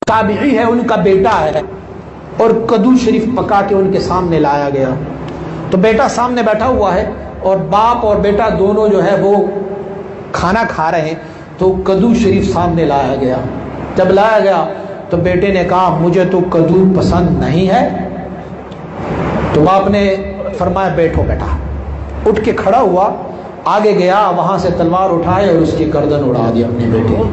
تابعی ہے، ان کا بیٹا ہے، اور کدو شریف پکا کے ان کے سامنے لایا گیا. تو بیٹا سامنے بیٹھا ہوا ہے اور باپ اور بیٹا دونوں جو ہے وہ کھانا کھا رہے ہیں. تو کدو شریف سامنے لایا گیا. جب لایا گیا تو بیٹے نے کہا مجھے تو کدو پسند نہیں ہے. تو باپ نے فرمایا بیٹھو بیٹا. اٹھ کے کھڑا ہوا، آگے گیا، وہاں سے تلوار اٹھائے اور اس کی گردن اڑا دی اپنے بیٹے.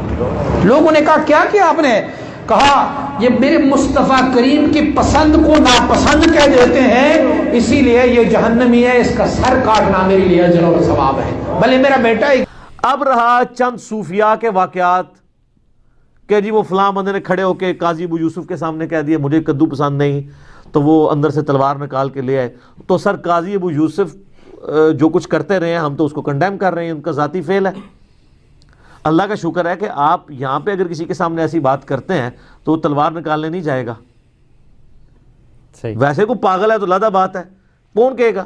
لوگوں نے کہا کیا کیا آپ نے؟ کہا یہ میرے مصطفیٰ کریم کی پسند کو ناپسند کہہ دیتے ہیں، اسی لیے یہ جہنمی ہے، اس کا سر کاٹنا میرے لیے اجر و ثواب ہے، بھلے میرا بیٹا ہی. اب رہا چند صوفیاء کے واقعات کہ جی وہ فلاں بندے نے کھڑے ہو کے قاضی ابو یوسف کے سامنے کہہ دیا مجھے کدو پسند نہیں، تو وہ اندر سے تلوار نکال کے لے آئے. تو سر قاضی ابو یوسف جو کچھ کرتے رہے ہیں ہم تو اس کو کنڈیم کر رہے ہیں، ان کا ذاتی فعل ہے. اللہ کا شکر ہے کہ آپ یہاں پہ اگر کسی کے سامنے ایسی بات کرتے ہیں تو وہ تلوار نکالنے نہیں جائے گا. ویسے کوئی پاگل ہے تو لادہ بات ہے، کون کہے گا؟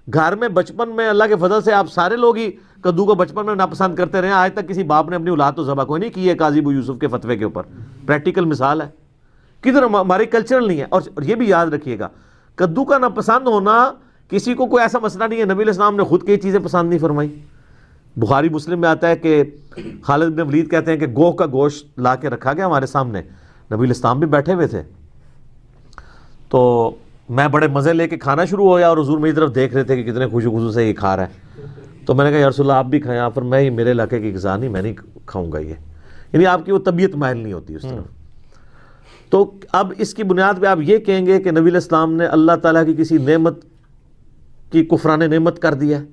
گھر میں بچپن میں اللہ کے فضل سے آپ سارے لوگ ہی کدو کو بچپن میں ناپسند کرتے رہے ہیں. آج تک کسی باپ نے اپنی اولاد تو ذبح کوئی نہیں کی ہے قاضی ابو یوسف کے فتوے کے اوپر. پریکٹیکل مثال ہے، کدھر ہماری کلچرل نہیں ہے. اور یہ بھی یاد رکھیے گا کدو کا ناپسند ہونا کسی کو کوئی ایسا مسئلہ نہیں ہے. نبی علیہ السلام نے خود کئی چیزیں پسند نہیں فرمائی. بخاری مسلم میں آتا ہے کہ خالد بن ولید کہتے ہیں کہ گوہ کا گوشت لا کے رکھا گیا ہمارے سامنے، نبی علیہ السلام بھی بیٹھے ہوئے تھے، تو میں بڑے مزے لے کے کھانا شروع ہو گیا اور حضور میری طرف دیکھ رہے تھے کہ کتنے خوشی خوشی سے یہ کھا رہا ہے. تو میں نے کہا یا رسول اللہ آپ بھی کھائیں. آپ پر میں یہ میرے علاقے کی غذا نہیں، میں نہیں کھاؤں گا یہ، یعنی آپ کی وہ طبیعت مائل نہیں ہوتی اس طرف. تو اب اس کی بنیاد پہ آپ یہ کہیں گے کہ نبی علیہ السلام نے اللہ تعالیٰ کی کسی نعمت کی کفران نعمت کر دیا ہے.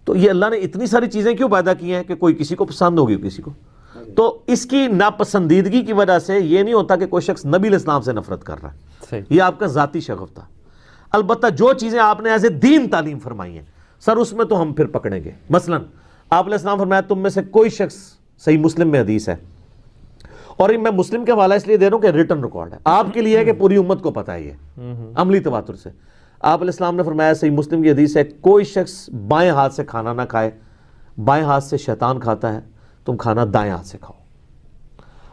تو یہ اللہ نے اتنی ساری چیزیں کیوں پیدا کی ہیں کہ کوئی کسی کو پسند ہوگی کسی کو. تو اس کی ناپسندیدگی کی وجہ سے یہ نہیں ہوتا کہ کوئی شخص نبی علیہ السلام سے نفرت کر رہا ہے، یہ آپ کا ذاتی شغف تھا. البتہ جو چیزیں آپ نے ایز اے دین تعلیم فرمائی ہیں سر اس میں تو ہم پھر پکڑیں گے. مثلا آپ علیہ السلام فرمایا تم میں سے کوئی شخص، صحیح مسلم میں حدیث ہے، اور میں مسلم کے حوالہ اس لیے دے رہا ہوں کہ ریٹن ریکارڈ ہے آپ کے لیے ہے کہ پوری امت کو پتہ ہے یہ عملی تواتر سے. آپ علیہ السلام نے فرمایا صحیح مسلم کی حدیث ہے کوئی شخص بائیں ہاتھ سے کھانا نہ کھائے، بائیں ہاتھ سے شیطان کھاتا ہے، تم کھانا دائیں ہاتھ سے کھاؤ.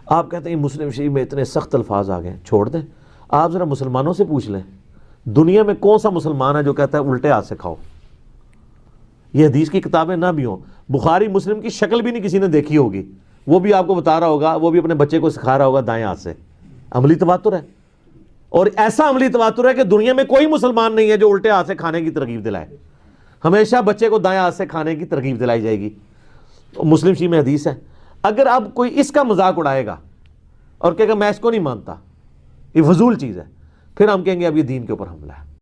آپ کہتے ہیں مسلم شریف میں اتنے سخت الفاظ آ گئے، چھوڑ دیں. آپ ذرا مسلمانوں سے پوچھ لیں دنیا میں کون سا مسلمان ہے جو کہتا ہے الٹے ہاتھ سے کھاؤ. یہ حدیث کی کتابیں نہ بھی ہوں، بخاری مسلم کی شکل بھی نہیں کسی نے دیکھی ہوگی، وہ بھی آپ کو بتا رہا ہوگا، وہ بھی اپنے بچے کو سکھا رہا ہوگا دائیں ہاتھ سے. عملی تواتر ہے، اور ایسا عملی تواتر ہے کہ دنیا میں کوئی مسلمان نہیں ہے جو الٹے ہاتھ سے کھانے کی ترغیب دلائے. ہمیشہ بچے کو دائیں ہاتھ سے کھانے کی ترغیب دلائی جائے گی. تو مسلم شریف میں حدیث ہے. اگر اب کوئی اس کا مذاق اڑائے گا اور کہے گا میں اس کو نہیں مانتا، یہ فضول چیز ہے، پھر ہم کہیں گے اب یہ دین کے اوپر حملہ ہے.